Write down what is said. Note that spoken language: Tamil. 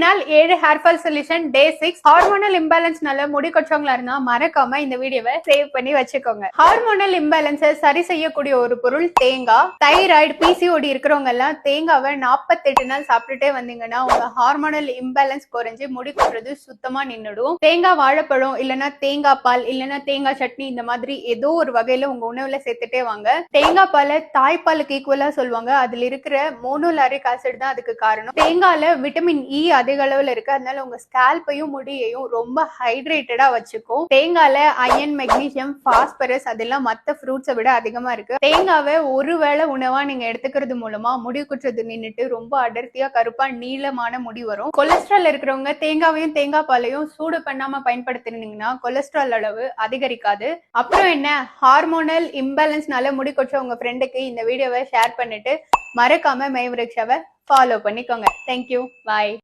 நாள் 7 ஹேர் ஃபால் சொல்யூஷன் டே 6. ஹார்மோனல் இம்பேலன்ஸ்னால முடி கொச்சவங்களா இருந்தா மறக்காம இந்த வீடியோவை சேவ் பண்ணி வச்சுக்கோங்க. ஹார்மோனல் இம்பேலன்ஸை சரி செய்யக்கூடிய ஒரு பொருள் தேங்காய். தைராய்டு, பிசிஓடி இருக்கிறவங்க எல்லாம் தேங்காவை 48 நாள் சாப்பிட்டுட்டே வந்தீங்கன்னா உங்க ஹார்மோனல் இம்பேலன்ஸ் குறைஞ்சு முடி கொட்டுறது சுத்தமா நின்னுடும். தேங்காய் வாழைப்பழம் இல்லைன்னா தேங்காய் பால் இல்லைன்னா தேங்காய் சட்னி இந்த மாதிரி ஏதோ ஒரு வகையில உங்க உணவுல சேர்த்துட்டே வாங்க. தேங்காய் பாலை தாய்ப்பாலுக்கு ஈக்குவலா சொல்லுவாங்க. அதுல இருக்கிற மோனோலாரிக் ஆசிட் தான் அதுக்கு காரணம். தேங்காயில விட்டமின் இ அதிக அளவுல இருக்கு. அதனால உங்க ஸ்கேல்பையும் முடியையும் ரொம்ப ஹைட்ரேட்டடா வச்சுக்கும். தேங்காயில அயன், மெக்னீசியம், பாஸ்பரஸ் அதெல்லாம் மத்த ஃப்ரூட்ஸை விட அதிகமா இருக்கு. தேங்காவை ஒருவேளை உணவா நீங்க எடுத்துக்கிறது மூலமா முடி குற்றது நின்னுட்டு ரொம்ப அடர்த்தியா கருப்பா நீளமான முடி வரும். கொலஸ்ட்ரால் இருக்கிறவங்க தேங்காவையும் தேங்காய் பாலையும் சூடு பண்ணாம பயன்படுத்தினீங்கன்னா கொலஸ்ட்ரால் அளவு அதிகரிக்காது. அப்புறம் என்ன, ஹார்மோனல் இம்பேலன்ஸ்னால முடி கொற்ற உங்க ஃப்ரெண்டுக்கு இந்த வீடியோவை ஷேர் பண்ணிட்டு மறக்காம மெய்விரக்ஷாவை ஃபாலோ பண்ணிக்கோங்க. தேங்க்யூ, பாய்.